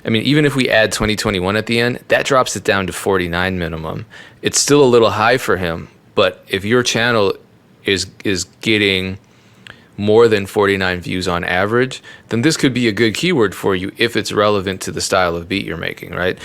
I mean, even if we add 2021 at the end, that drops it down to 49 minimum. It's still a little high for him, but if your channel is getting more than 49 views on average, then this could be a good keyword for you if it's relevant to the style of beat you're making, right?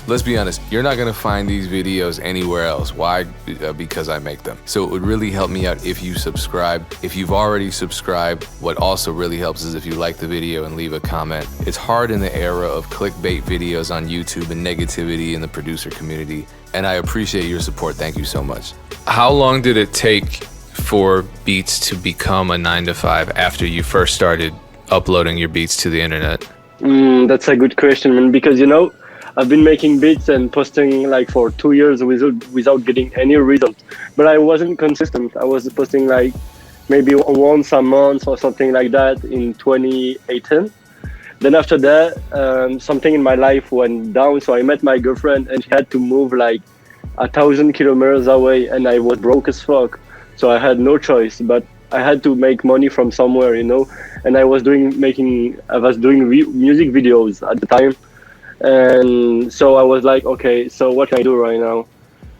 Let's be honest, you're not gonna find these videos anywhere else. Why? Because I make them. So it would really help me out if you subscribe. If you've already subscribed, what also really helps is if you like the video and leave a comment. It's hard in the era of clickbait videos on YouTube and negativity in the producer community, and I appreciate your support. Thank you so much. How long did it take for beats to become a 9 to 5 after you first started uploading your beats to the internet? That's a good question, man, because I've been making beats and posting like for 2 years without getting any result, but I wasn't consistent. I was posting like maybe once a month or something like that in 2018. Then after that, something in my life went down, so I met my girlfriend and she had to move like 1,000 kilometers away, and I was broke as fuck. So I had no choice, but I had to make money from somewhere, and I was doing music videos at the time. And so I was like, okay, so what can I do right now?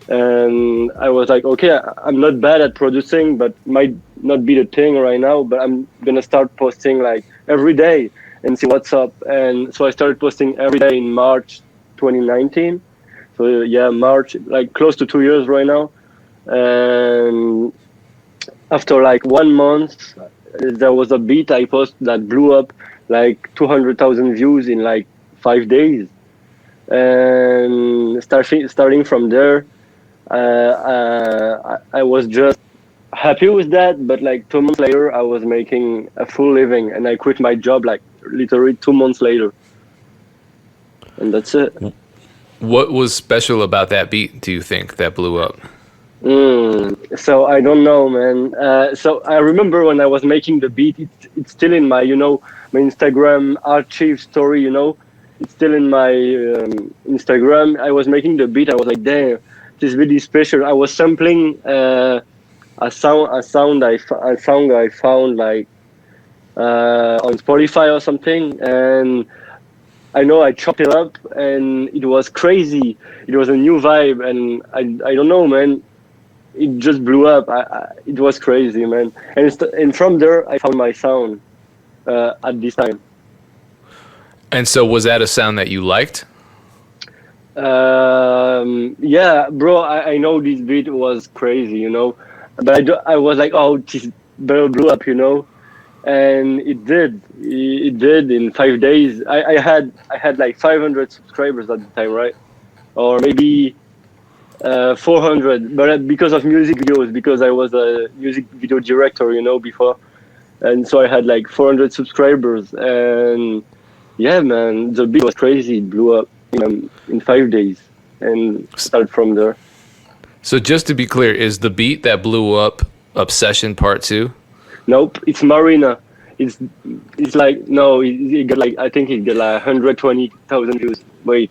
And I was like, okay, I'm not bad at producing, but might not be the thing right now, but I'm gonna start posting like every day and see what's up. And so I started posting every day in March 2019. So yeah, March, like close to 2 years right now. And after like 1 month, there was a beat I posted that blew up like 200,000 views in like 5 days. And starting from there, I was just happy with that. But like 2 months later, I was making a full living, and I quit my job like literally 2 months later. And that's it. What was special about that beat, do you think, that blew up? So I don't know, man. So I remember when I was making the beat, it's still in my, my Instagram archive story, It's still in my Instagram. I was making the beat. I was like, damn, this beat is special. I was sampling a song I found like on Spotify or something, and I know I chopped it up, and it was crazy. It was a new vibe, and I don't know, man. It just blew up. It was crazy, man. And from there, I found my sound at this time. And so was that a sound that you liked? Yeah, bro, I know this beat was crazy, but I was like, oh, this barrel blew up, and it did in 5 days. I had like 500 subscribers at the time, right? Or maybe 400, but because of music videos, because I was a music video director, before. And so I had like 400 subscribers, and yeah, man, the beat was crazy. It blew up in 5 days, and start from there. So just to be clear, is the beat that blew up Obsession Part 2? Nope, it's Marina. It's like, no, it got like, I think it got like 120,000 views. Wait,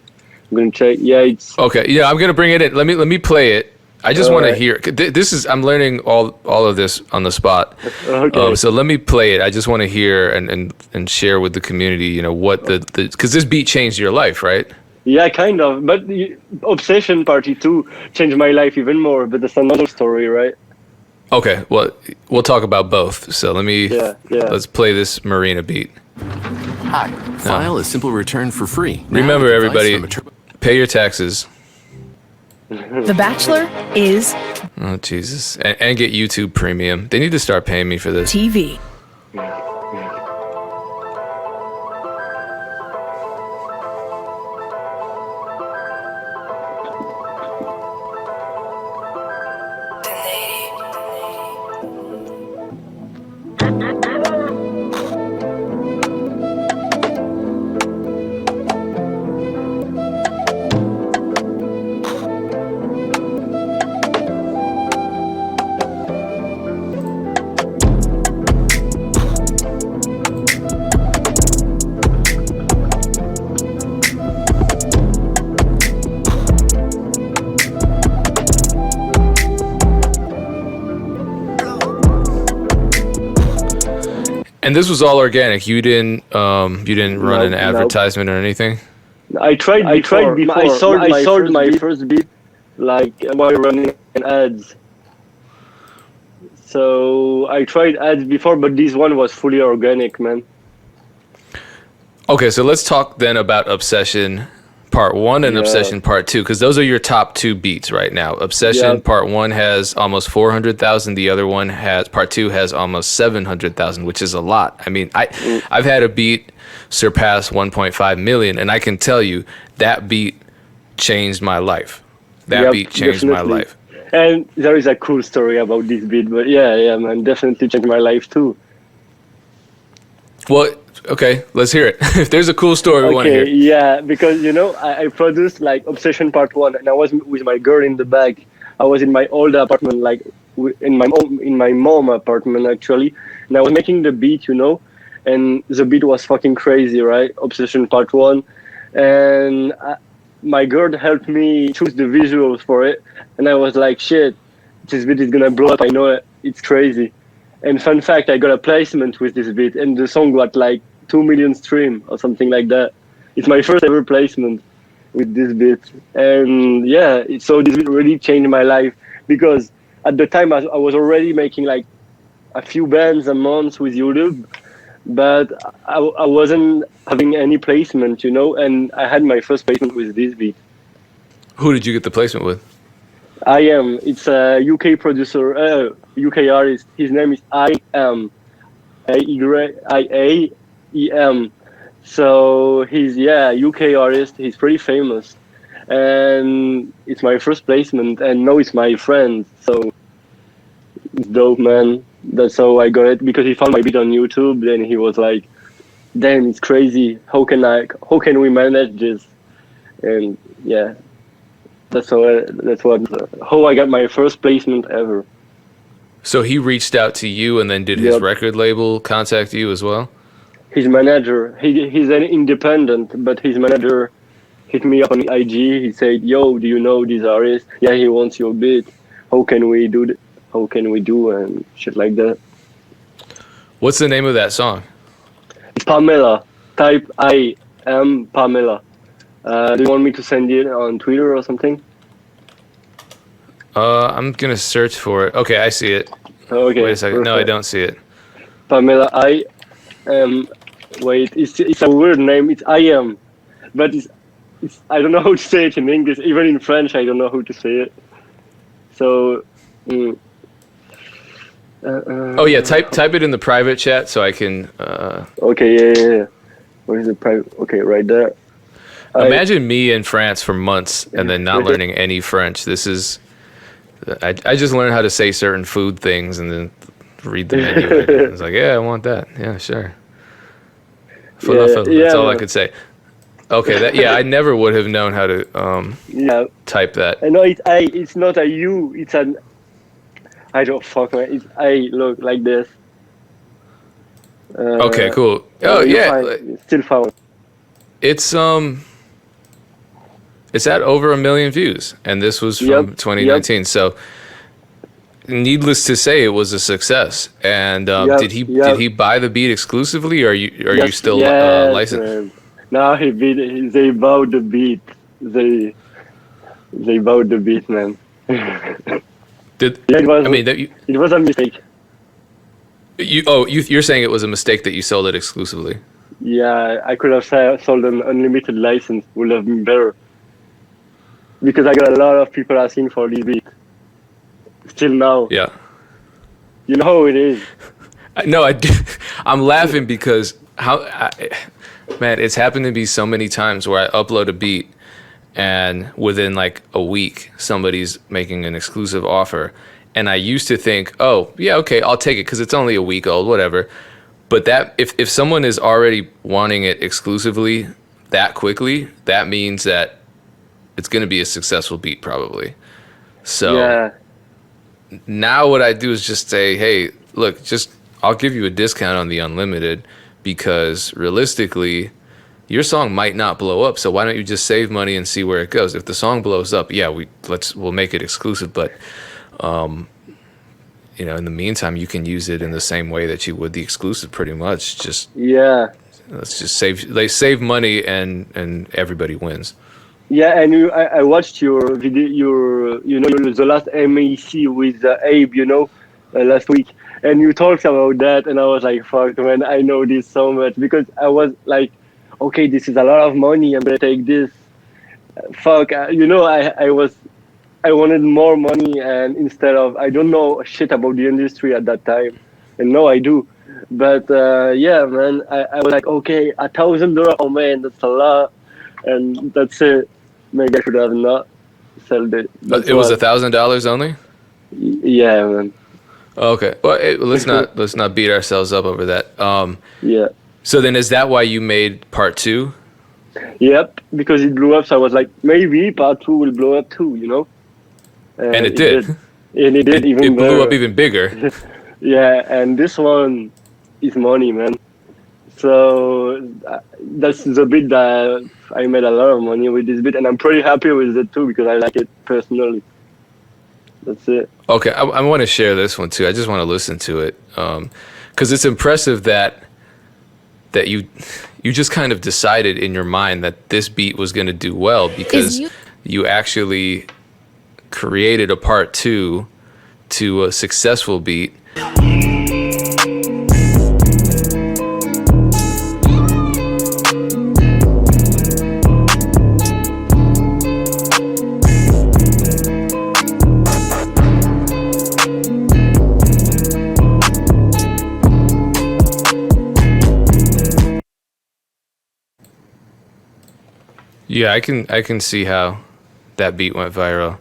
I'm gonna check. Yeah, it's okay. Yeah, I'm gonna bring it in. Let me play it. I just want to hear. This is, I'm learning all of this on the spot. Okay. So let me play it. I just want to hear and share with the community, what because this beat changed your life, right? Yeah, kind of. But Obsession Party 2 changed my life even more. But that's another story, right? Okay. Well, we'll talk about both. So let's play this Marina beat. Hi. File a simple return for free. Remember, everybody, pay your taxes. The Bachelor is... Oh, Jesus. And get YouTube Premium. They need to start paying me for this. TV. And this was all organic. You didn't run an advertisement or anything. I tried before. I sold my first beat like while running ads. So I tried ads before, but this one was fully organic, man. Okay, so let's talk then about Obsession Part 1 and Obsession Part 2, because those are your top two beats right now. Obsession Part 1 has almost 400,000. The other one Part 2 has almost 700,000, which is a lot. I mean, I've had a beat surpass 1.5 million, and I can tell you that beat changed my life. That beat changed my life. And there is a cool story about this beat, but yeah, man, definitely changed my life too. Well, okay, let's hear it. If there's a cool story, we want to hear it. Yeah, because I produced like Obsession Part 1, and I was with my girl in the back. I was in my old apartment, like in my mom apartment actually, and I was making the beat, and the beat was fucking crazy, right? Obsession Part 1, and my girl helped me choose the visuals for it, and I was like, shit, this beat is gonna blow up. I know it. It's crazy. And fun fact, I got a placement with this beat, and the song got like 2 million streams or something like that. It's my first ever placement with this beat. And yeah, so this beat really changed my life, because at the time I was already making like a few bands a month with YouTube, but I wasn't having any placement, and I had my first placement with this beat. Who did you get the placement with? It's a UK producer, UK artist. His name is IAEM. So he's UK artist. He's pretty famous, and it's my first placement. And now it's my friend. So it's dope, man. That's how I got it, because he found my beat on YouTube. Then he was like, "Damn, it's crazy. How can we manage this?" And yeah. How I got my first placement ever. So he reached out to you, and then did his record label contact you as well? His manager, he's an independent, but his manager hit me up on IG. He said, "Yo, do you know this artist? Yeah, he wants your beat. How can we do and shit like that." What's the name of that song? It's Pamela. Type I am Pamela. Do you want me to send it on Twitter or something? I'm gonna search for it. Okay, I see it. Okay. Wait a second. Perfect. No, I don't see it. Pamela, I am. Wait, it's a weird name. It's I am, but it's I don't know how to say it in English. Even in French, I don't know how to say it. So. Oh yeah, type it in the private chat so I can. Okay, yeah. Where is the private? Okay, right there. Imagine me in France for months and then not learning any French. This is, I just learned how to say certain food things and then read the menu. It's like, yeah, I want that. Yeah, sure. That's all I could say. Okay, I never would have known how to type that. No, it's not a U. It's an. I don't fuck man. It's I look like this. Okay, cool. Oh yeah, still found. It's at over 1 million views, and this was from 2019. So, needless to say, it was a success. And did he buy the beat exclusively, or are you still licensed? Man. No, they bought the beat. They bought the beat, man. It was a mistake. You're saying it was a mistake that you sold it exclusively? Yeah, I could have sold an unlimited license. Would have been better. Because I got a lot of people asking for this beat. Still now. Yeah. You know how it is. No, I do. I'm laughing because man, it's happened to me so many times where I upload a beat and within like a week, somebody's making an exclusive offer. And I used to think, oh, yeah, okay, I'll take it because it's only a week old, whatever. But that if someone is already wanting it exclusively that quickly, that means that it's going to be a successful beat probably. So now what I do is just say, hey, look, I'll give you a discount on the unlimited because realistically, your song might not blow up. So why don't you just save money and see where it goes? If the song blows up, we'll make it exclusive. But in the meantime, you can use it in the same way that you would the exclusive, pretty much. Just Yeah. let's just save money, and everybody wins. Yeah, and I watched your video, the last MEC with Abe, last week, and you talked about that, and I was like, fuck, man, I know this so much because I was like, okay, this is a lot of money. I'm gonna take this. Fuck, I wanted more money, and instead of, I don't know shit about the industry at that time, and now I do. But yeah, man, I was like, okay, $1,000. Oh man, that's a lot, and that's it. Maybe I should have not sold it. That's It was why. $1,000 only. Yeah, man. Okay. Well, let's not beat ourselves up over that. Yeah. So then, is that why you made part two? Yep. Because it blew up, so I was like, maybe part two will blow up too. And it did. And it did even It blew better. up even bigger. Yeah, and this one is money, man. So that's the bit that I made a lot of money with this bit, and I'm pretty happy with it too because I like it personally. That's it. Okay, I want to share this one too. I just want to listen to it because it's impressive that you just kind of decided in your mind that this beat was going to do well because you actually created a part two to a successful beat. Yeah, I can see how that beat went viral.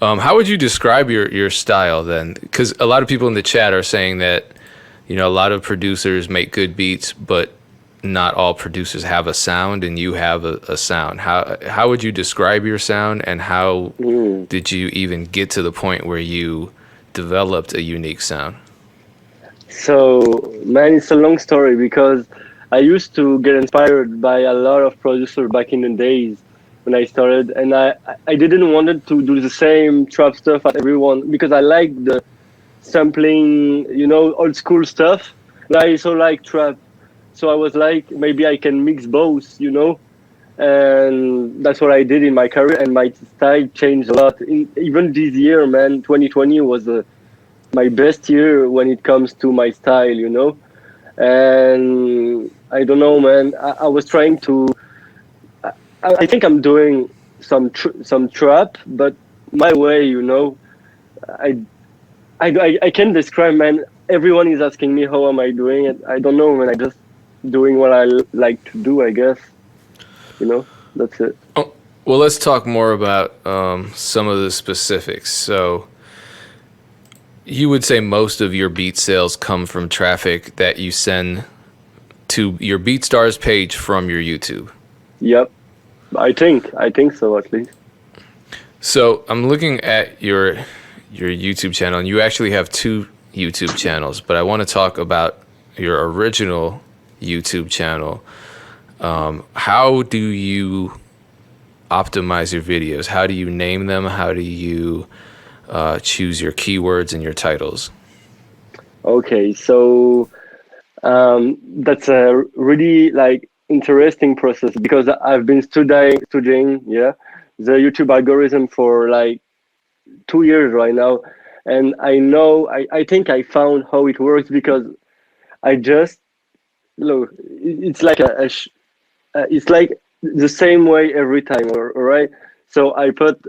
How would you describe your style then? Because a lot of people in the chat are saying that a lot of producers make good beats, but not all producers have a sound, and you have a sound. How would you describe your sound, and how did you even get to the point where you developed a unique sound? So, man, it's a long story because I used to get inspired by a lot of producers back in the days when I started, and I didn't wanted to do the same trap stuff as everyone because I like the sampling, old school stuff. And I also like trap, so I was like, maybe I can mix both, and that's what I did in my career, and my style changed a lot. Even this year, man, 2020 was my best year when it comes to my style. And I don't know, man. I was trying to. I think I'm doing some trap, but my way. I I can't describe, man. Everyone is asking me how am I doing it. I don't know, man. I just doing what I like to do, I guess. That's it. Oh, well, let's talk more about some of the specifics. So, you would say most of your beat sales come from traffic that you send to your BeatStars page from your YouTube. Yep. I think so, at least. So I'm looking at your YouTube channel, and you actually have two YouTube channels, but I want to talk about your original YouTube channel. How do you optimize your videos? How do you name them? How do you choose your keywords and your titles? Okay, so that's a really interesting process because I've been studying the YouTube algorithm for 2 years right now, and I think I found how it works because I just look. It's like it's like the same way every time, all right? So I put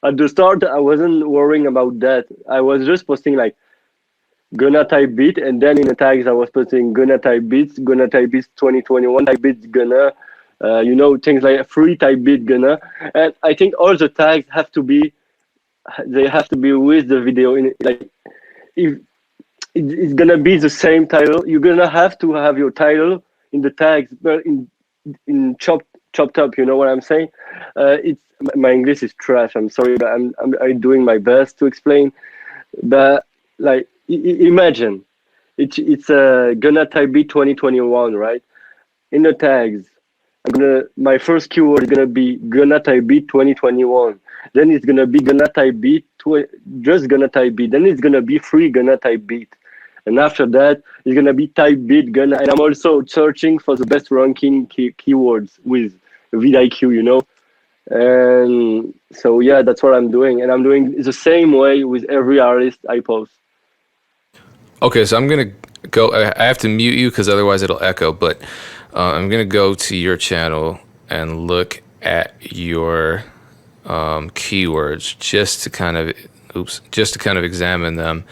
at the start I wasn't worrying about that. I was just posting gonna type beat, and then in the tags I was putting gonna type beats 2021 type beats gonna things like free type beat gonna, and I think all the tags have to be with the video in it. If it's gonna be the same title, you're gonna have to have your title in the tags, but in chopped up. You know what I'm saying? It's my English is trash. I'm sorry, but I'm doing my best to explain. But imagine it's gonna type beat 2021, right? In the tags, my first keyword is gonna be gonna type beat 2021. then it's gonna be gonna type beat to just gonna type beat, then it's gonna be free gonna type beat, and after that it's gonna be type beat gonna. And I'm also searching for the best ranking keywords with vidIQ, you know. And so yeah, that's what I'm doing, and I'm doing the same way with every artist I post. Okay, so I'm gonna go. I have to mute you because otherwise it'll echo. But I'm gonna go to your channel and look at your keywords just to kind of examine them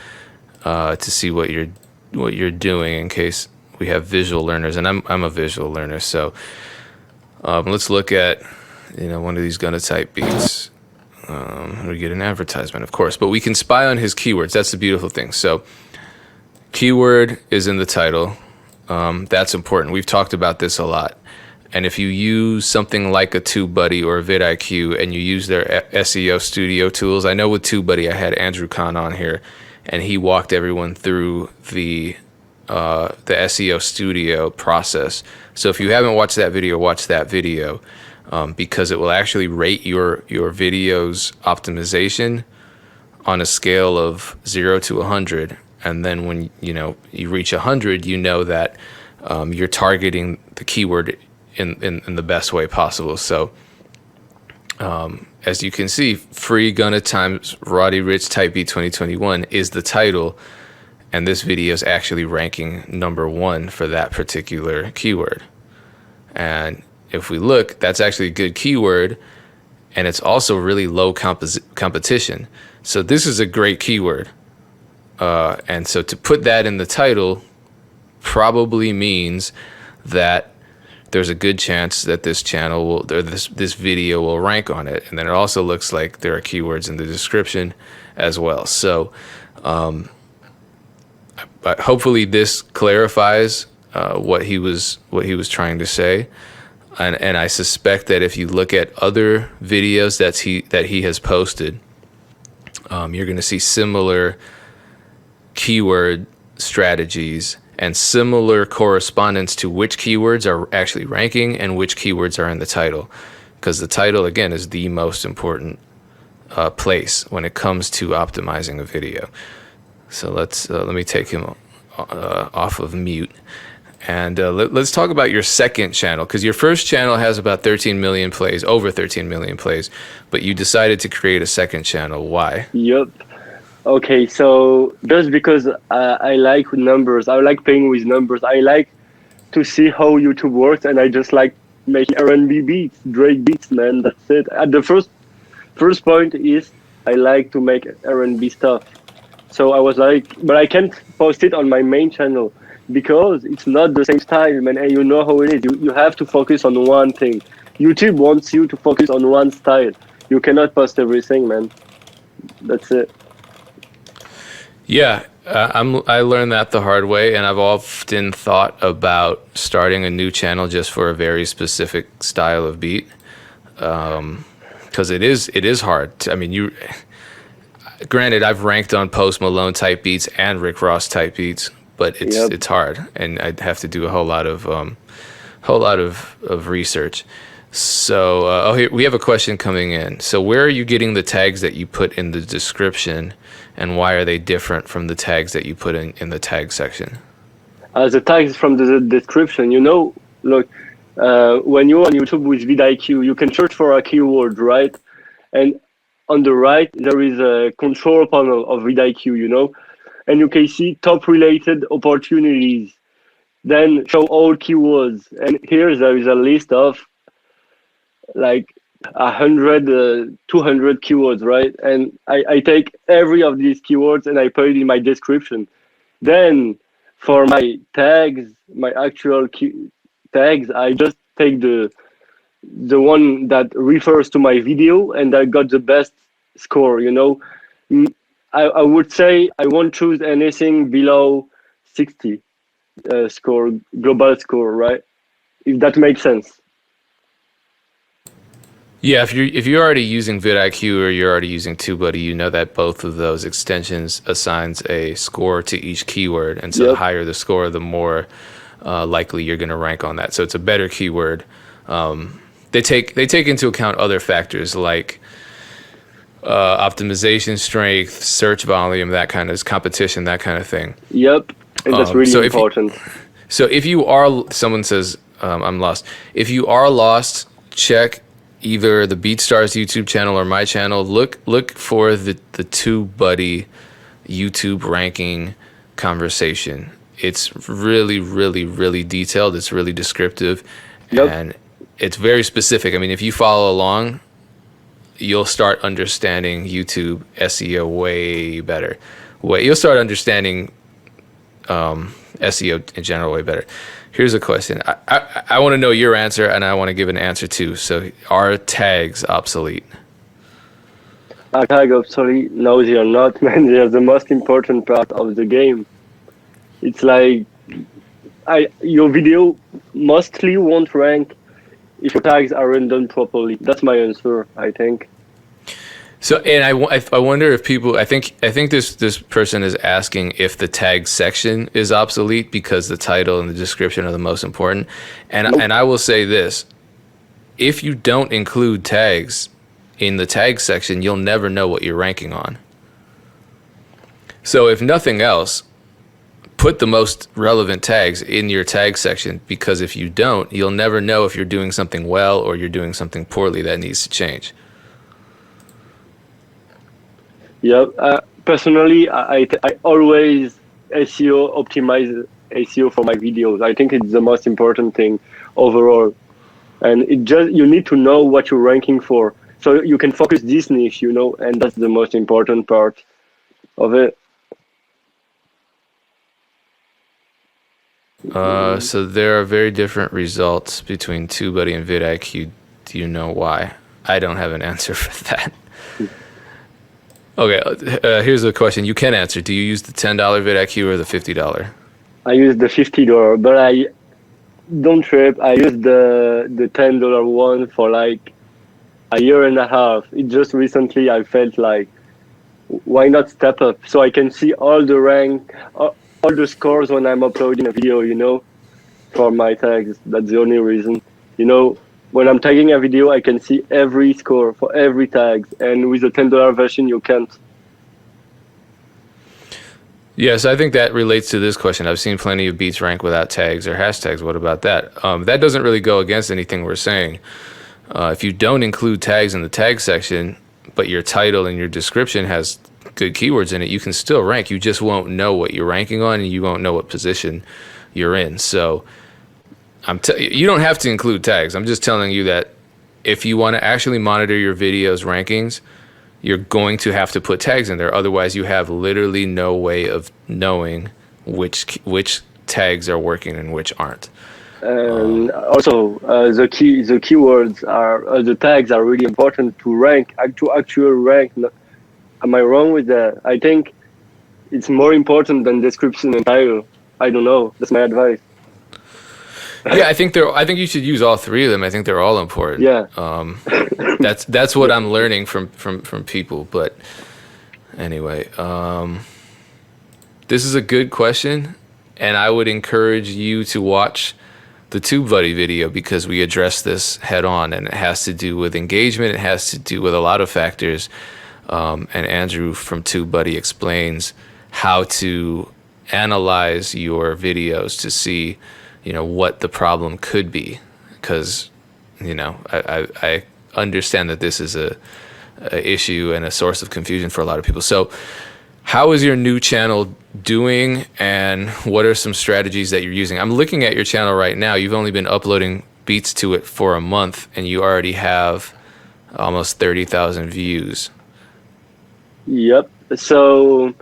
to see what you're doing in case we have visual learners, and I'm a visual learner. So let's look at one of these gonna type beats. We get an advertisement, of course, but we can spy on his keywords. That's the beautiful thing. So keyword is in the title. That's important. We've talked about this a lot. And if you use something like a TubeBuddy or a vidIQ and you use their SEO studio tools, I know with TubeBuddy I had Andrew Kahn on here, and he walked everyone through the SEO studio process. So if you haven't watched that video, watch that video because it will actually rate your video's optimization on a scale of 0 to 100. And then when you reach 100, you know that you're targeting the keyword in the best way possible. So as you can see, free Gunna times Roddy Ricch Type Beat 2021 is the title, and this video is actually ranking #1 for that particular keyword. And if we look, that's actually a good keyword, and it's also really low competition. So this is a great keyword. And so to put that in the title probably means that there's a good chance that this channel will, or this video will rank on it. And then it also looks like there are keywords in the description as well. So hopefully this clarifies what he was trying to say. And I suspect that if you look at other videos that he has posted, you're going to see similar keyword strategies and similar correspondence to which keywords are actually ranking and which keywords are in the title, because the title again is the most important place when it comes to optimizing a video. So let me take him off of mute, and let's talk about your second channel, because your first channel has about 13 million plays, over 13 million plays, but you decided to create a second channel. Why? Yep. Okay, so just because I like numbers, I like playing with numbers. I like to see how YouTube works, and I just like making R&B beats, Drake beats, man. That's it. At the first point is I like to make R&B stuff. So I was like, but I can't post it on my main channel because it's not the same style, man. And you know how it is. You have to focus on one thing. YouTube wants you to focus on one style. You cannot post everything, man. That's it. Yeah, I learned that the hard way, and I've often thought about starting a new channel just for a very specific style of beat, because it is hard. Granted, I've ranked on Post Malone type beats and Rick Ross type beats, but it's hard, and I'd have to do a whole lot of research. So here we have a question coming in. So where are you getting the tags that you put in the description, and why are they different from the tags that you put in the tag section? The tags from the description, look, when you're on YouTube with vidIQ, you can search for a keyword, right? And on the right, there is a control panel of vidIQ, and you can see top related opportunities. Then show all keywords. And here there is a list of like 100, 200 keywords, right? And I take every of these keywords and I put it in my description. Then for my tags, my actual tags, I just take the one that refers to my video and I got the best score, I would say I won't choose anything below 60 score, global score, right? If that makes sense. Yeah, if you're already using vidIQ or you're already using TubeBuddy, you know that both of those extensions assigns a score to each keyword, and so the higher the score, the more likely you're going to rank on that. So it's a better keyword. They take into account other factors like optimization strength, search volume, that kind of competition, that kind of thing. Yep, and that's really so important. So if you are, someone says, I'm lost. If you are lost, check either the BeatStars YouTube channel or my channel. Look for the TubeBuddy YouTube ranking conversation. It's really, really, really detailed. It's really descriptive, and it's very specific. I mean, if you follow along, you'll start understanding YouTube SEO way better. You'll start understanding SEO in general way better. Here's a question. I want to know your answer, and I want to give an answer too. So, are tags obsolete? Are tags obsolete? No, they are not, man. They are the most important part of the game. It's like your video mostly won't rank if your tags aren't done properly. That's my answer, I think. So, and I wonder if people, I think this person is asking if the tag section is obsolete because the title and the description are the most important. And I will say this, if you don't include tags in the tag section, you'll never know what you're ranking on. So if nothing else, put the most relevant tags in your tag section, because if you don't, you'll never know if you're doing something well or you're doing something poorly that needs to change. Yeah, personally, I always optimize SEO for my videos. I think it's the most important thing overall, and you need to know what you're ranking for, so you can focus this niche, and that's the most important part of it. So there are very different results between TubeBuddy and vidIQ. Do you know why? I don't have an answer for that. Okay, here's a question you can answer. Do you use the $10 vidIQ or the $50? I use the $50, but I don't trip. I use the $10 one for like a year and a half. It just recently I felt like, why not step up so I can see all the rank, all the scores when I'm uploading a video, for my tags. That's the only reason. When I'm tagging a video, I can see every score for every tag, and with the $10 version, you can't. Yes, I think that relates to this question. I've seen plenty of beats rank without tags or hashtags. What about that? That doesn't really go against anything we're saying. If you don't include tags in the tag section, but your title and your description has good keywords in it, you can still rank. You just won't know what you're ranking on, and you won't know what position you're in. So you don't have to include tags. I'm just telling you that if you want to actually monitor your videos rankings, you're going to have to put tags in there. Otherwise, you have literally no way of knowing which tags are working and which aren't. And also, the keywords the tags are really important to rank, to actual rank. Am I wrong with that? I think it's more important than description and title. I don't know. That's my advice. Yeah, I think you should use all three of them. I think they're all important. Yeah. That's what I'm learning from people. But anyway, this is a good question, and I would encourage you to watch the TubeBuddy video because we address this head on, and it has to do with engagement. It has to do with a lot of factors. And Andrew from TubeBuddy explains how to analyze your videos to see, what the problem could be, because, I understand that this is a issue and a source of confusion for a lot of people. So how is your new channel doing, and what are some strategies that you're using? I'm looking at your channel right now. You've only been uploading beats to it for a month, and you already have almost 30,000 views. Yep. So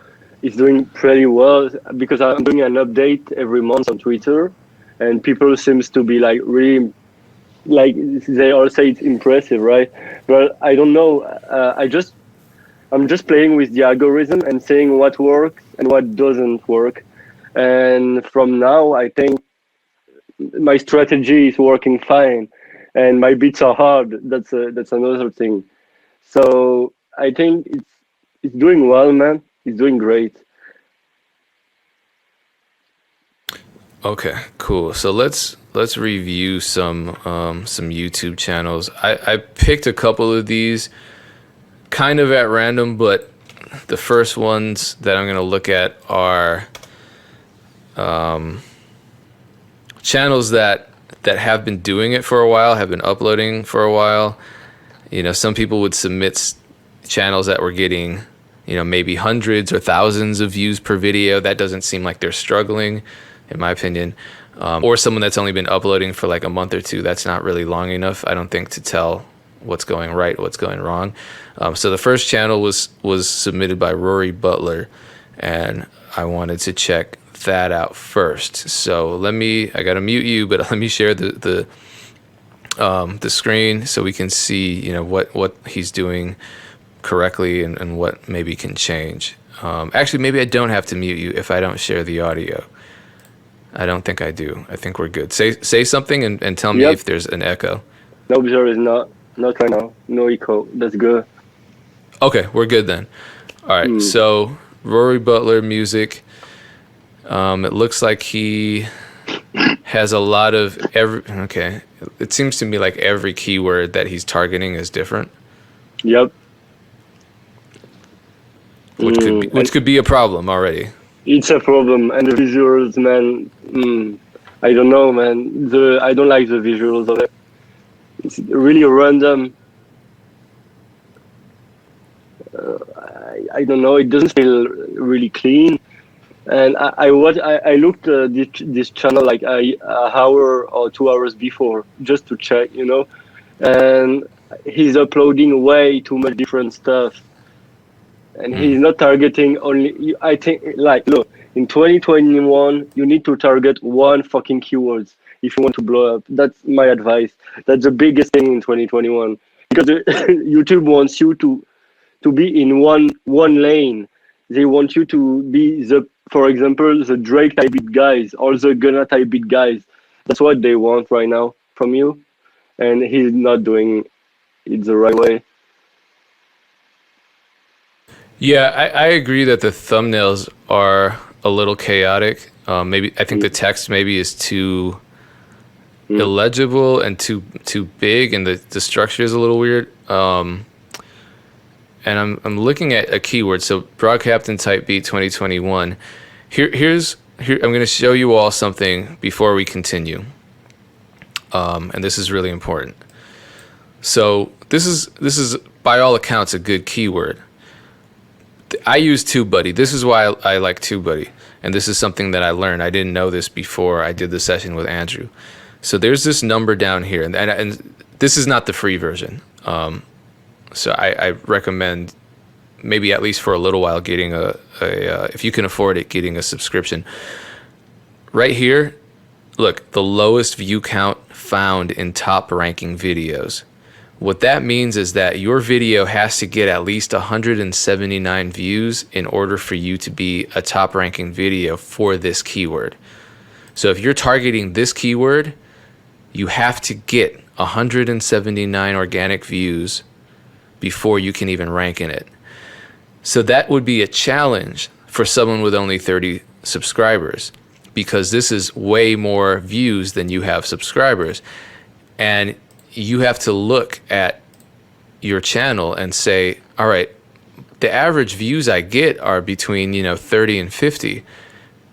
it's doing pretty well because I'm doing an update every month on Twitter, and people seems to be like really, like they all say it's impressive, right? But I don't know. I'm just playing with the algorithm and saying what works and what doesn't work. And from now, I think my strategy is working fine, and my beats are hard. That's another thing. So I think it's doing well, man. It's doing great. Okay, cool. So let's review some YouTube channels. I picked a couple of these kind of at random, but the first ones that I'm going to look at are channels that have been doing it for a while, have been uploading for a while. You know, some people would submit channels that were getting, you know, maybe hundreds or thousands of views per video. That doesn't seem like they're struggling, in my opinion. Or someone that's only been uploading for like a month or two. That's not really long enough, I don't think, to tell what's going right, what's going wrong. So the first channel was submitted by Rory Butler, and I wanted to check that out first. So I gotta mute you, but let me share the screen so we can see, you know, what he's doing correctly and what maybe can change. Actually, maybe I don't have to mute you if I don't share the audio. I don't think I do. I think we're good. Say something and tell me if there's an echo. No, there is not right now. No echo. That's good. Okay, we're good then. All right. So Rory Butler music. It looks like he has a lot of okay. It seems to me like every keyword that he's targeting is different. Yep. Which could be a problem already. It's a problem, and the visuals, man. I don't know, man. I don't like the visuals of it. It's really random. I don't know. It doesn't feel really clean. And I looked this channel like an hour or 2 hours before just to check, you know, and he's uploading way too much different stuff, and he's not targeting only. I think, like, look, in 2021, you need to target one fucking keywords if you want to blow up. That's my advice. That's the biggest thing in 2021, because YouTube wants you to be in one lane. They want you to be for example, the Drake type beat guys or the Gunna type beat guys. That's what they want right now from you, and he's not doing it the right way. Yeah, I agree that the thumbnails are a little chaotic. Maybe I think the text maybe is too illegible and too big, and the structure is a little weird. And I'm looking at a keyword. So Broad Captain Type Beat 2021. Here I'm going to show you all something before we continue. And this is really important. So this is by all accounts a good keyword. I use TubeBuddy. This is why I like TubeBuddy. And this is something that I learned. I didn't know this before I did the session with Andrew. So there's this number down here, and this is not the free version. So I recommend maybe at least for a little while getting if you can afford it, getting a subscription. Right here, look, the lowest view count found in top ranking videos. What that means is that your video has to get at least 179 views in order for you to be a top ranking video for this keyword. So if you're targeting this keyword, you have to get 179 organic views before you can even rank in it. So that would be a challenge for someone with only 30 subscribers, because this is way more views than you have subscribers. And you have to look at your channel and say, all right, the average views I get are between, 30 and 50.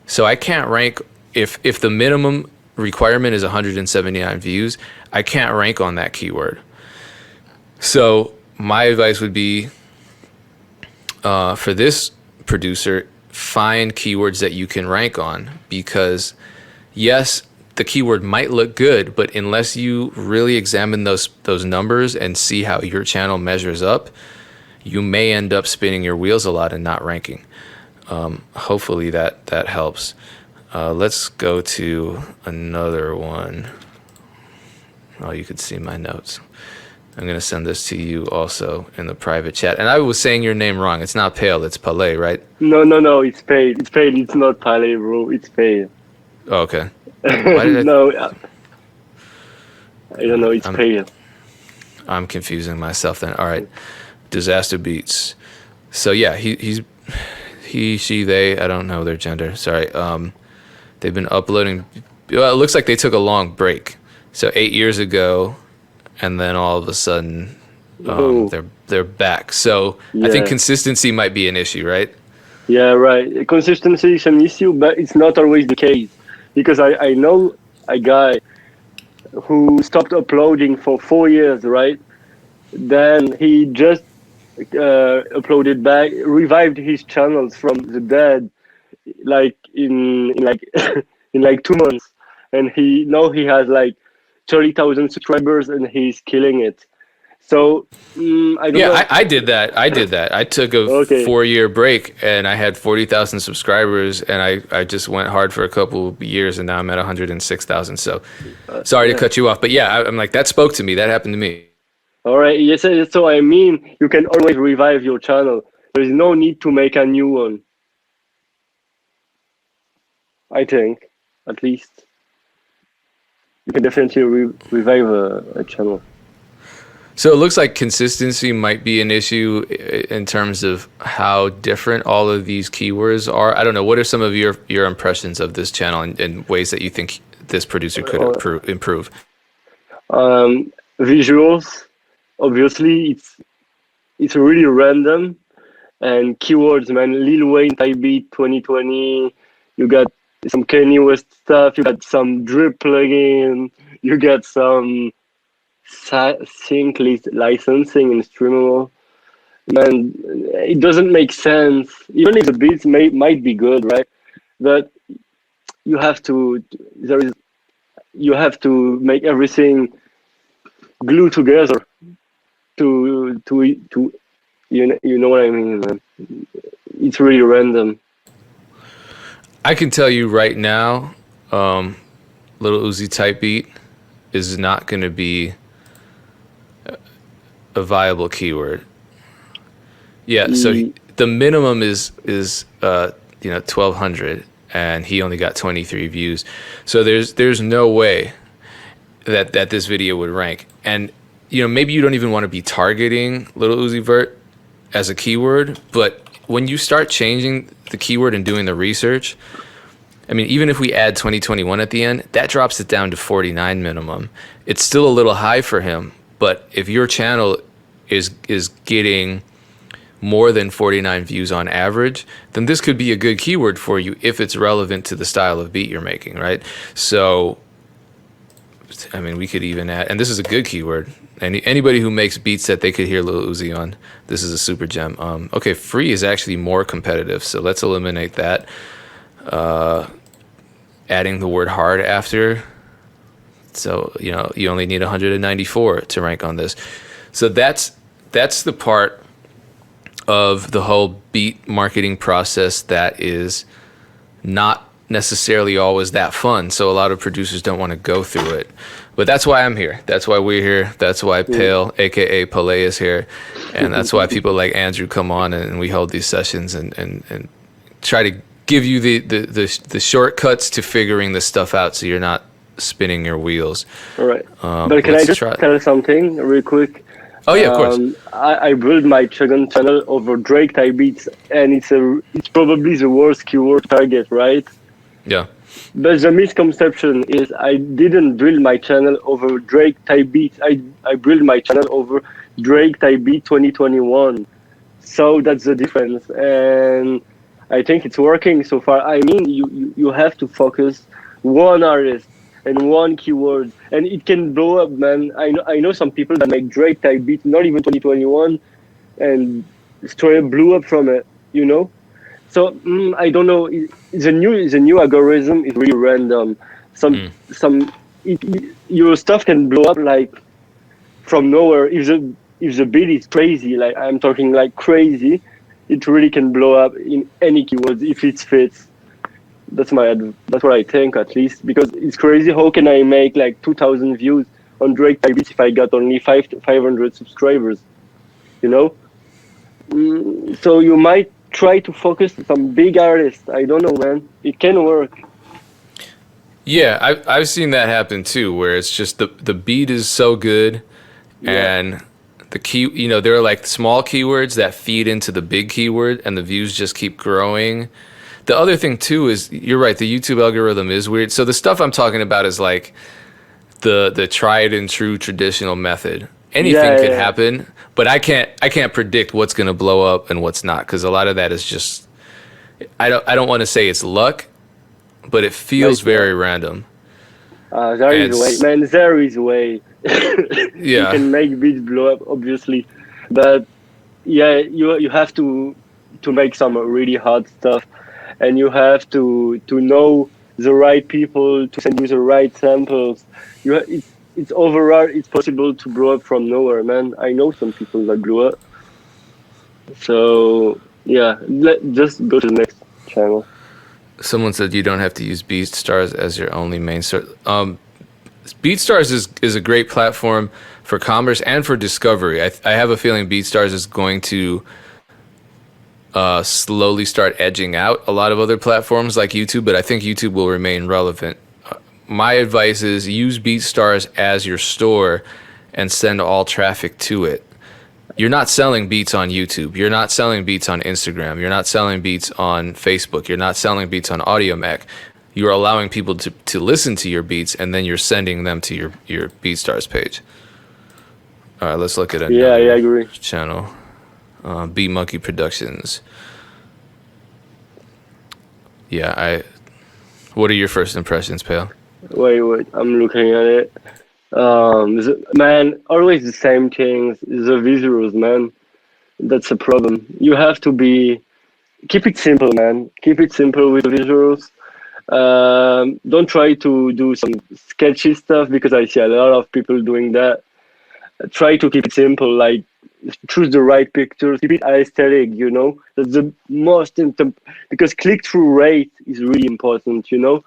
So I can't rank, if the minimum requirement is 179 views, I can't rank on that keyword. So my advice would be, for this producer, find keywords that you can rank on, because yes, the keyword might look good, but unless you really examine those numbers and see how your channel measures up, you may end up spinning your wheels a lot and not ranking. Hopefully that helps. Let's go to another one. Oh, you could see my notes. I'm going to send this to you also in the private chat. And I was saying your name wrong. It's not Pale, it's Palais, right? No, it's Pale. It's Pale. It's not Palais, bro. It's Pale. Oh, okay. Why did No, I don't know. It's Pale. I'm confusing myself then. All right. Disaster Beats. So yeah, he, she, they, I don't know their gender. Sorry. They've been uploading. Well, it looks like they took a long break. So 8 years ago, and then all of a sudden Oh, they're back. So I think yeah. consistency might be an issue, right? Yeah, right. Consistency is an issue, but it's not always the case. Because I know a guy who stopped uploading for 4 years, right? Then he just uploaded back, revived his channels from the dead, like in like in like 2 months, and he has like 30,000 subscribers, and he's killing it. So I don't Yeah, know. I did that. I took a Okay. 4-year break and I had 40,000 subscribers and I just went hard for a couple of years and now I'm at 106,000. So sorry to Yeah. cut you off, but yeah, I'm like, that spoke to me. That happened to me. All right. Yes. So I mean, you can always revive your channel. There is no need to make a new one. I think, at least, you can definitely revive a channel. So it looks like consistency might be an issue in terms of how different all of these keywords are. I don't know. What are some of your impressions of this channel and ways that you think this producer could improve? Visuals, obviously, it's really random, and keywords, man. Lil Wayne, Type Beat, 2020. You got some Kanye West stuff. You got some drip plugin. You got some sync licensing and streamable. Man, it doesn't make sense. Even if the beats might be good, right? But you have to you have to make everything glue together to you know what I mean, man. It's really random. I can tell you right now, Little Uzi Type Beat is not going to be a viable keyword. Yeah, so the minimum is 1,200, and he only got 23 views. So there's no way that this video would rank. And maybe you don't even want to be targeting Little Uzi Vert as a keyword, but when you start changing the keyword and doing the research, I mean, even if we add 2021 at the end, that drops it down to 49 minimum. It's still a little high for him, but if your channel is getting more than 49 views on average, then this could be a good keyword for you if it's relevant to the style of beat you're making, right? So, I mean, we could even add, and this is a good keyword. Anybody who makes beats that they could hear Lil Uzi on, this is a super gem. Okay, free is actually more competitive, so let's eliminate that. Adding the word hard after, so you only need 194 to rank on this. So that's the part of the whole beat marketing process that is not necessarily always that fun. So a lot of producers don't want to go through it. But that's why I'm here. That's why we're here. That's why Pale, aka Palais, is here. And that's why people like Andrew come on and we hold these sessions and try to give you the shortcuts to figuring this stuff out so you're not spinning your wheels. All right. But can I just tell something real quick? Oh yeah, of course. I built my second channel over Drake Type Beats, and it's probably the worst keyword target, right? Yeah. But the misconception is I didn't build my channel over Drake Type Beats. I built my channel over Drake Type Beat 2021. So that's the difference, and I think it's working so far. I mean, you have to focus one artist and one keyword, and it can blow up, man. I know some people that make Drake Type Beat, not even 2021, and straight up blew up from it, So I don't know. The new algorithm is really random. Your stuff can blow up like from nowhere. If the beat is crazy, like I'm talking like crazy, it really can blow up in any keywords if it fits. That's what I think, at least, because it's crazy. How can I make like 2,000 views on Drake Type Beats if I got only 500 subscribers? So you might try to focus on some big artists. I don't know, man. It can work. Yeah, I've seen that happen too, where it's just the beat is so good, and the key, there are like small keywords that feed into the big keyword, and the views just keep growing. The other thing too is, you're right, the YouTube algorithm is weird. So the stuff I'm talking about is like the tried and true traditional method. anything could yeah. happen, but I can't predict what's going to blow up and what's not, because a lot of that is just, I don't want to say it's luck, but it feels very random. There And is a way, man. There is a way. You yeah, can make beats blow up, obviously, but yeah, you have to make some really hard stuff, and you have to know the right people to send you the right samples. It's overall it's possible to blow up from nowhere, man. I know some people that blew up. So yeah, just go to the next channel. someone said you don't have to use BeatStars as your only main source. BeatStars is a great platform for commerce and for discovery. I have a feeling BeatStars is going to slowly start edging out a lot of other platforms like YouTube, but I think YouTube will remain relevant. My advice is use BeatStars as your store and send all traffic to it. You're not selling beats on YouTube. You're not selling beats on Instagram. You're not selling beats on Facebook. You're not selling beats on AudioMac. You're allowing people to listen to your beats, and then you're sending them to your BeatStars page. All right, let's look at another Yeah, I agree. channel. Beat Monkey Productions. Yeah, what are your first impressions, Pale? Wait, I'm looking at it. Man, always the same things. The visuals, man. That's a problem. You have to keep it simple, man. Keep it simple with the visuals. Don't try to do some sketchy stuff because I see a lot of people doing that. Try to keep it simple, like choose the right pictures, keep it aesthetic, you know. That's the most important because click-through rate is really important, you know.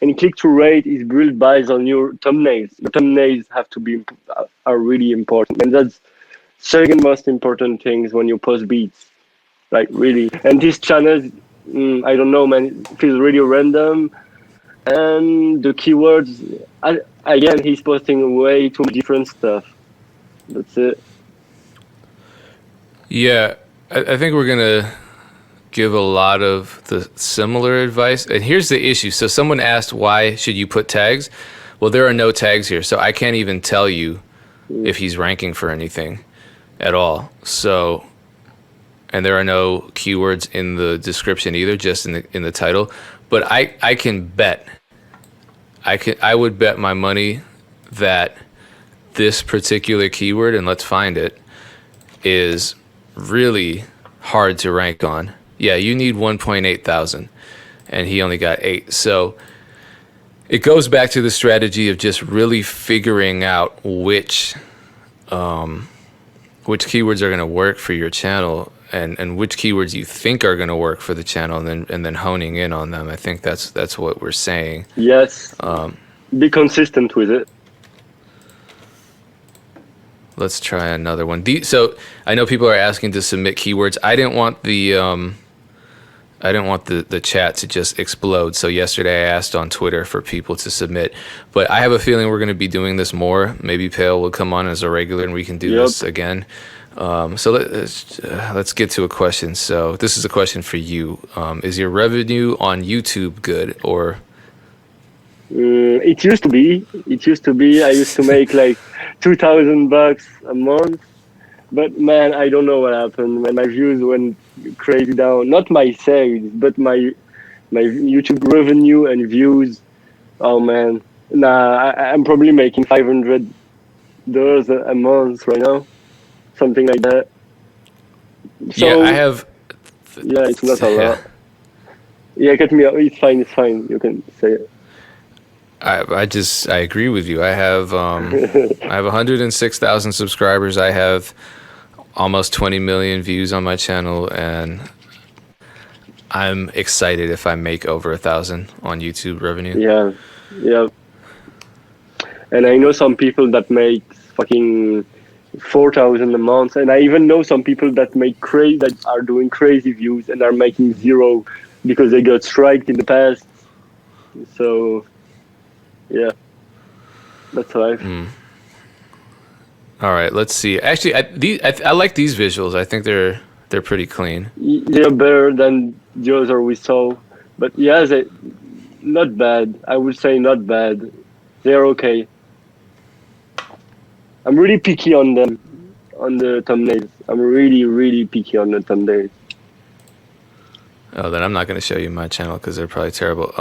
And click-through rate is built based on your thumbnails. Your thumbnails have to be are really important, and that's second most important things when you post beats, like really. And this channel, I don't know, man, it feels really random. And the keywords, again, he's posting way too much different stuff. That's it. Yeah, I think we're gonna give a lot of the similar advice. And here's the issue. So someone asked, why should you put tags? Well, there are no tags here, so I can't even tell you if he's ranking for anything at all. So, and there are no keywords in the description either, just in the title. But I can bet, I would bet my money that this particular keyword, and let's find it, is really hard to rank on. Yeah, you need 1.8 thousand, and he only got 8. So it goes back to the strategy of just really figuring out which keywords are going to work for your channel, and which keywords you think are going to work for the channel, and then honing in on them. I think that's what we're saying. Yes. Be consistent with it. Let's try another one. So I know people are asking to submit keywords. I didn't want the chat to just explode. So yesterday I asked on Twitter for people to submit, but I have a feeling we're going to be doing this more. Maybe Pale will come on as a regular and we can do this again. So let's get to a question. So this is a question for you. Is your revenue on YouTube good, or? It used to be. I used to make like $2,000 a month, but man, I don't know what happened. When my views went crazy down, not my sales, but my YouTube revenue and views. Oh man, nah, I'm probably making $500 a month right now, something like that. So, Yeah, I have. Yeah, it's not a lot. Yeah, cut me out. It's fine. You can say it. I agree with you. I have 106,000 subscribers. I have almost 20 million views on my channel, and I'm excited if I make over 1,000 on YouTube revenue. Yeah. And I know some people that make fucking 4,000 a month, and I even know some people that are doing crazy views and are making 0 because they got striked in the past. So. Yeah, that's life. All right, let's see. Actually, I like these visuals. I think they're pretty clean. They're better than the other we saw, but yeah, not bad. I would say not bad. They're okay. I'm really picky on them, on the thumbnails. I'm really picky on the thumbnails. Oh, then I'm not going to show you my channel because they're probably terrible.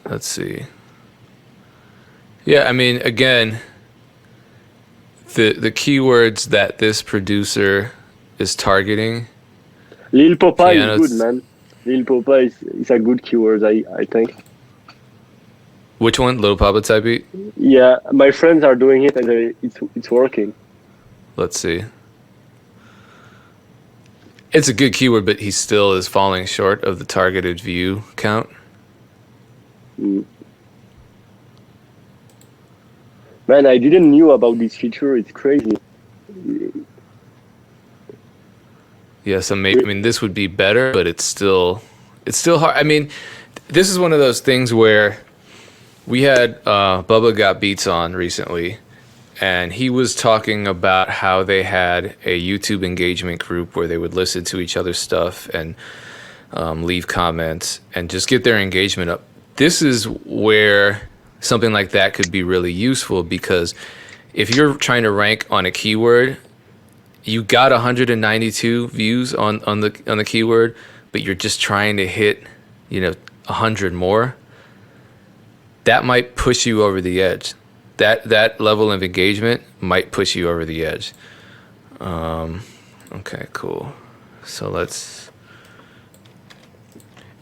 Let's see. Yeah, I mean, again, the keywords that this producer is targeting. Lil Popa is good, man. Lil Popa is a good keyword, I think. Which one? Lil Papa type beat? Yeah, my friends are doing it and it's working. Let's see. It's a good keyword, but he still is falling short of the targeted view count. Mm. Man, I didn't knew about this feature. It's crazy. Yeah, so maybe, I mean, this would be better, but it's still hard. I mean, this is one of those things where we had Bubba Got Beats on recently, and he was talking about how they had a YouTube engagement group where they would listen to each other's stuff and leave comments and just get their engagement up. This is where something like that could be really useful, because if you're trying to rank on a keyword, you got 192 views on the keyword, but you're just trying to hit, 100 more. That might push you over the edge. That level of engagement might push you over the edge. Okay, cool. So let's.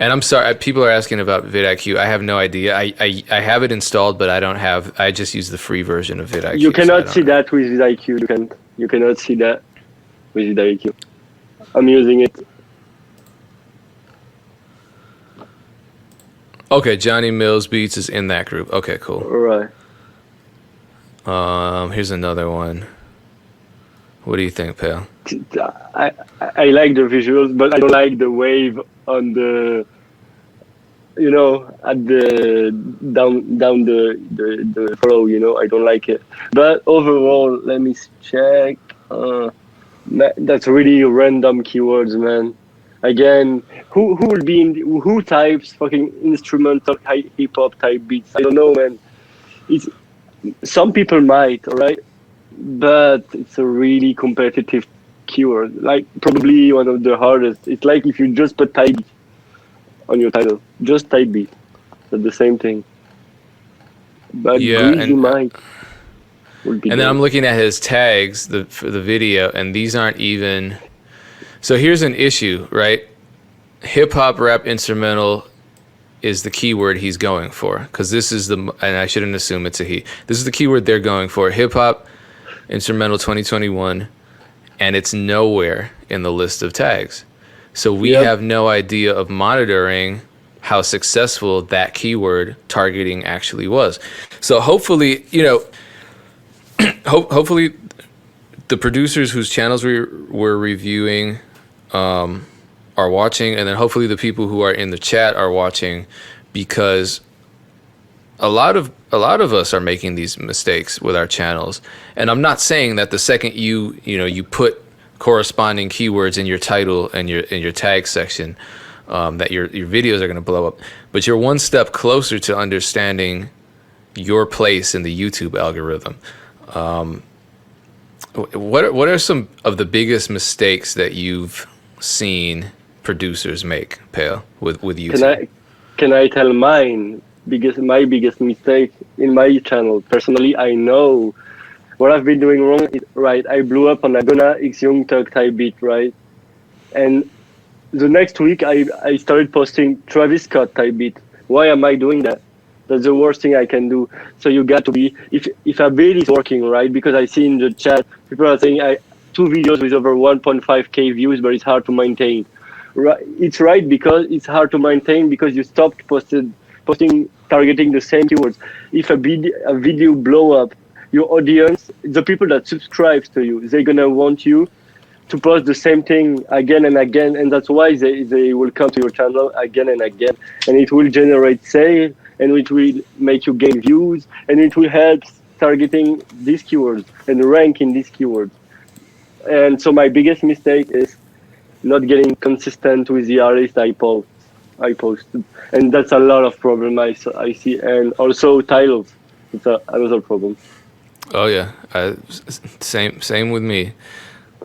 And I'm sorry, people are asking about vidIQ. I have no idea. I have it installed, but I just use the free version of vidIQ. You cannot see that with vidIQ. You cannot see that with vidIQ. I'm using it. Okay, Johnny Mills Beats is in that group. Okay, cool. All right. Here's another one. What do you think, Pale? I like the visuals, but I don't like the wave on the, at the down the flow. I don't like it. But overall, let me check. That's really random keywords, man. Again, who types fucking instrumental hip hop type beats? I don't know, man. Some people might, all right, but it's a really competitive keyword. Like probably one of the hardest. It's like if you just put type beat on your title, just type beat. That's the same thing. But yeah, Greasy might. And then I'm looking at his tags for the video, and these aren't even. So here's an issue, right? Hip hop rap instrumental is the keyword he's going for, because this is and I shouldn't assume it's a he. This is the keyword they're going for, hip hop instrumental 2021, and it's nowhere in the list of tags. So we have no idea of monitoring how successful that keyword targeting actually was. So hopefully, hopefully the producers whose channels we're reviewing are watching, and then hopefully the people who are in the chat are watching, because a lot of us are making these mistakes with our channels. And I'm not saying that the second you put corresponding keywords in your title and your tag section, that your videos are going to blow up, but you're one step closer to understanding your place in the YouTube algorithm. What are some of the biggest mistakes that you've seen producers make, Pale, with YouTube? Can I tell my biggest mistake in my channel? Personally, I know what I've been doing wrong. Right, I blew up on a Gunna X Young Thug type beat, right? And the next week I started posting Travis Scott type beat. Why am I doing that? That's the worst thing I can do. So you got to be, if a beat is working, right? Because I see in the chat, people are saying 2 videos with over 1.5k views, but it's hard to maintain. Right? It's right, because it's hard to maintain because you stopped posting targeting the same keywords. If a video blow up, your audience, the people that subscribe to you, they're gonna want you to post the same thing again and again, and that's why they will come to your channel again and again, and it will generate sales, and it will make you gain views, and it will help targeting these keywords and ranking these keywords. And so my biggest mistake is not getting consistent with the artist I posted, and that's a lot of problem I see. And also titles, it's another problem. Oh yeah, same with me.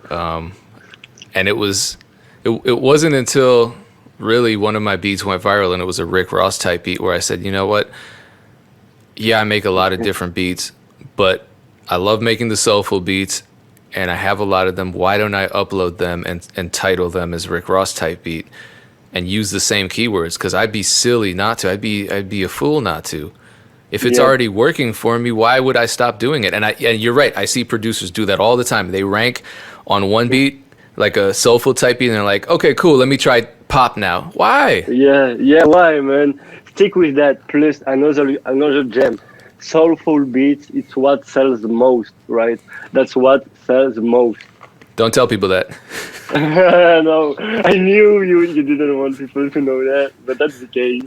And it wasn't until really one of my beats went viral, and it was a Rick Ross type beat where I said, you know what? Yeah, I make a lot of different beats, but I love making the soulful beats, and I have a lot of them. Why don't I upload them and title them as Rick Ross type beat and use the same keywords? Because I'd be silly not to. I'd be a fool not to. If it's already working for me, why would I stop doing it? And you're right. I see producers do that all the time. They rank on one beat, like a soulful type beat, and they're like, okay, cool, let me try pop now. Why? Yeah, why, man? Stick with that. Plus another gem. Soulful beats, it's what sells the most, right? That's what sells the most. Don't tell people that. No, I knew you didn't want people to know that, but that's the case.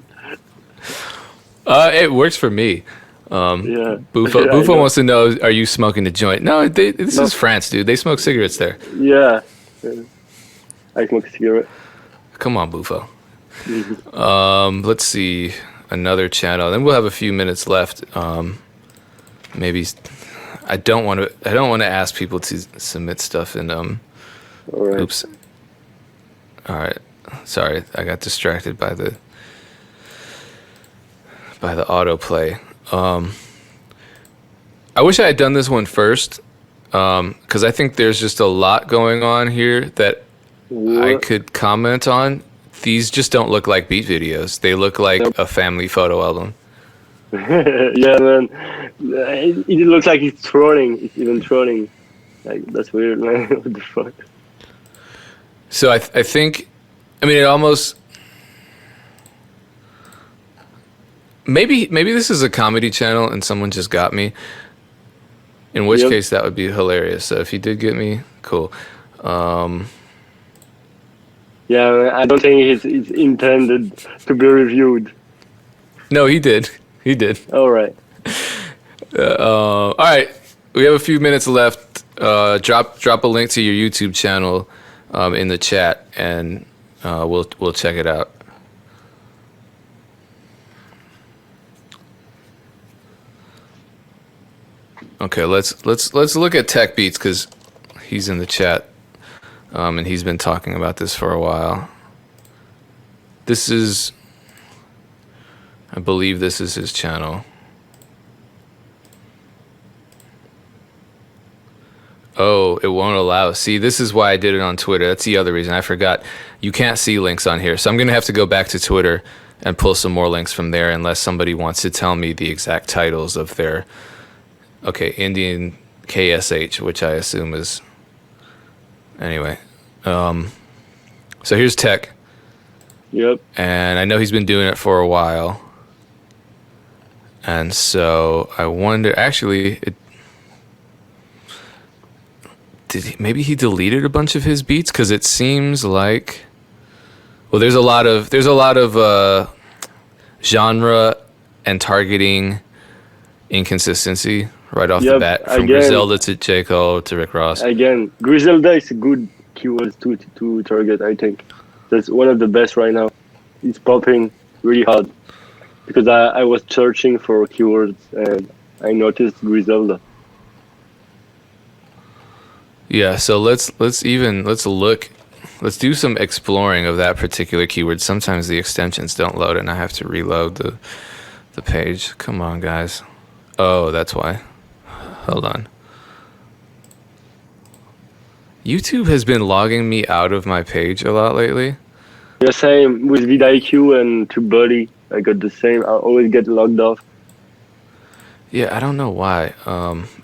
It works for me. Yeah. Bufo wants to know, are you smoking a joint? No, this is France, dude. They smoke cigarettes there. Yeah. I smoke a cigarette. Come on, Bufo. Let's see another channel. Then we'll have a few minutes left. Maybe I don't want to ask people to submit stuff in All right. Oops. All right. Sorry, I got distracted by the autoplay. I wish I had done this one first, because I think there's just a lot going on here that I could comment on. These just don't look like beat videos. They look like a family photo album. Yeah, man. It looks like it's trolling. It's even trolling. Like, that's weird, man. What the fuck? So I think, I mean, it almost, maybe this is a comedy channel and someone just got me. In which case that would be hilarious. So if he did get me, cool. Yeah, I don't think it's intended to be reviewed. No, he did. He did. All right. All right. We have a few minutes left. Drop a link to your YouTube channel in the chat, and we'll check it out. Okay, let's look at Tech Beats, because he's in the chat, and he's been talking about this for a while. I believe this is his channel. Oh, it won't allow. See, this is why I did it on Twitter. That's the other reason. I forgot. You can't see links on here. So I'm going to have to go back to Twitter and pull some more links from there, unless somebody wants to tell me the exact titles of their... Okay, Indian KSH, which I assume is... Anyway. So here's Tech. Yep. And I know he's been doing it for a while. And so I wonder... Actually, maybe he deleted a bunch of his beats, because it seems like, well, there's a lot of genre and targeting inconsistency right off the bat, from Griselda to J. Cole to Rick Ross. Again, Griselda is a good keyword to target. I think that's one of the best right now. It's popping really hard, because I was searching for keywords and I noticed Griselda. Yeah, so let's do some exploring of that particular keyword. Sometimes the extensions don't load and I have to reload the page. Come on, guys. Oh, that's why. Hold on. YouTube has been logging me out of my page a lot lately. Yeah, same with vidIQ and TubeBuddy. I got the same. I always get logged off. Yeah, I don't know why.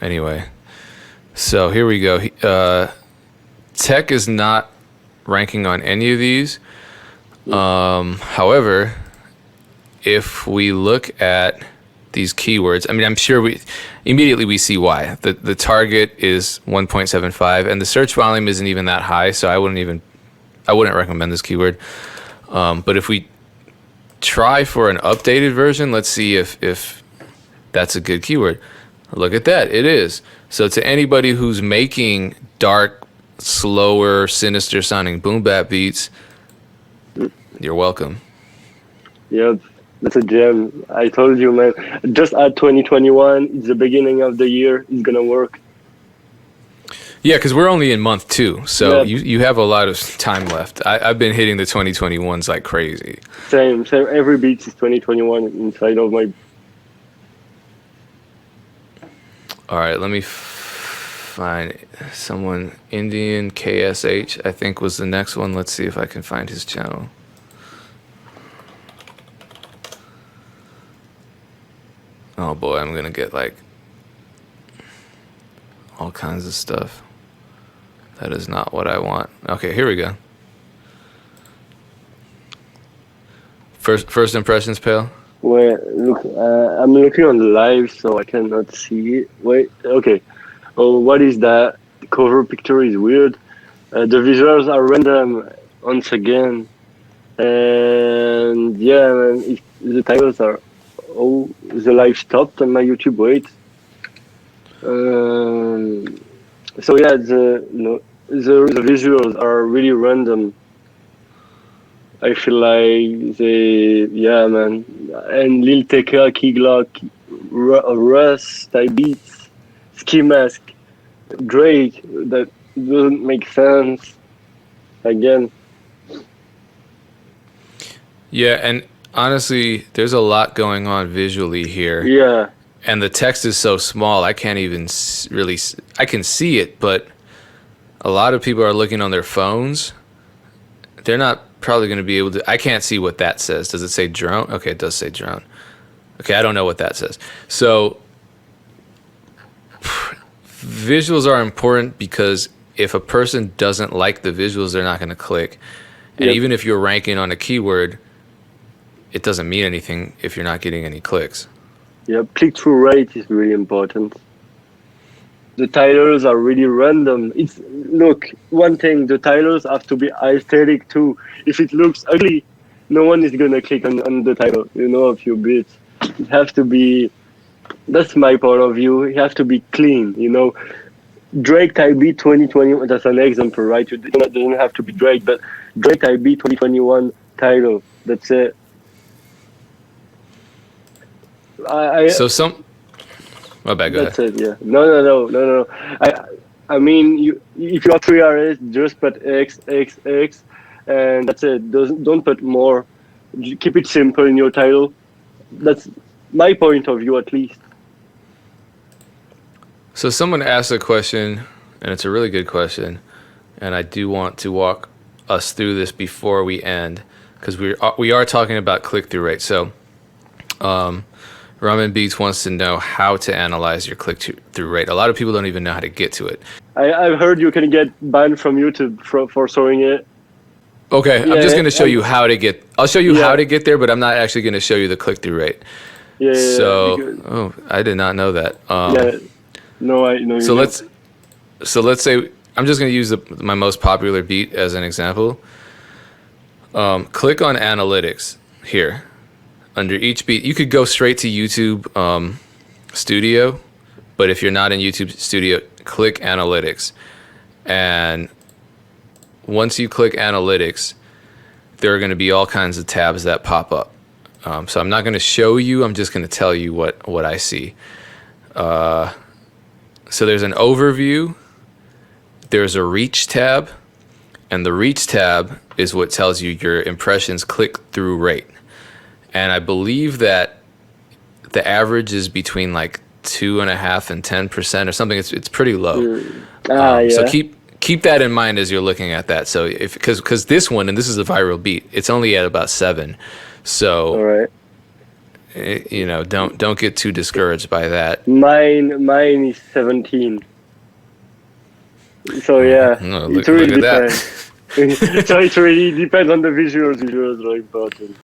Anyway. So here we go. Tech is not ranking on any of these. However, if we look at these keywords, I mean, I'm sure we immediately see why. The target is 1.75, and the search volume isn't even that high, so I wouldn't recommend this keyword. But if we try for an updated version, let's see if that's a good keyword. Look at that, it is. So to anybody who's making dark, slower, sinister sounding boom bap beats, you're welcome. Yep. That's a gem. I told you, man. Just add 2021. It's the beginning of the year. It's gonna work. Yeah, because we're only in month 2, so Yeah. you have a lot of time left. I've been hitting the 2021s like crazy. Same. Every beat is 2021 inside of my. All right, let me find someone. Indian KSH, I think, was the next one. Let's see if I can find his channel. Oh boy, I'm gonna get like all kinds of stuff. That is not what I want. Okay, here we go. First impressions, Pale. Wait, look. I'm looking on the live, so I cannot see it. Wait. Okay. Oh, what is that? The cover picture is weird. The visuals are random once again, and yeah, man. The titles are. Oh, the live stopped on my YouTube. Wait. So yeah, the visuals are really random. I feel like yeah, man. And Lil Tecca, Key Glock, Russ, Type Beats, Ski Mask, Drake. That doesn't make sense. Again, Yeah, and honestly, there's a lot going on visually here. yeah, And the text is so small, I can't even I can see it, but a lot of people are looking on their phones. They're not probably going to be able to. I can't see what that says. Does it say drone? Okay, it does say drone. Okay, I don't know what that says. So visuals are important because if a person doesn't like the visuals, they're not going to click. And Yep. even if you're ranking on a keyword, it doesn't mean anything if you're not getting any clicks. yeah. Click-through rate is really important. The titles are really random. Look, one thing, the titles have to be aesthetic too. If it looks ugly, no one is gonna click on the title, of your bits. It has to be, that's my point of view, it has to be clean. Drake Type Beat 2021, that's an example, right? It doesn't have to be Drake, but Drake Type Beat 2021 title, that's it. My bad, go That's ahead. it. Yeah. No. I mean, if you have 3RS, just put XXX, and that's it. Don't put more. Keep it simple in your title. That's my point of view, at least. So someone asked a question, and it's a really good question, and I do want to walk us through this before we end, because we are talking about click-through rate. So, Ramen Beats wants to know how to analyze your click-through rate. A lot of people don't even know how to get to it. I've heard you can get banned from YouTube for showing it. Okay, I'm just going to show and- you how to get. I'll show you Yeah. how to get there, but I'm not actually going to show you the click-through rate. Yeah. So, because- I did not know that. yeah. No, I know. So let's say I'm just going to use my most popular beat as an example. Click on analytics here. Under each beat, you could go straight to YouTube Studio, but if you're not in YouTube Studio, click analytics. And once you click analytics, there are going to be all kinds of tabs that pop up. So I'm not going to show you, I'm just going to tell you what I see. So there's an overview, there's a reach tab, and the reach tab is what tells you your impressions click-through rate. And I believe that the average is between like 2.5% and 10% or something. It's pretty low. Yeah. So keep that in mind as you're looking at that. So because this one, and this is a viral beat, it's only at about 7. So All right. Don't get too discouraged by that. Mine is 17. So yeah, Oh, it look really at that. depends. So it really depends on the visuals. Visuals are important.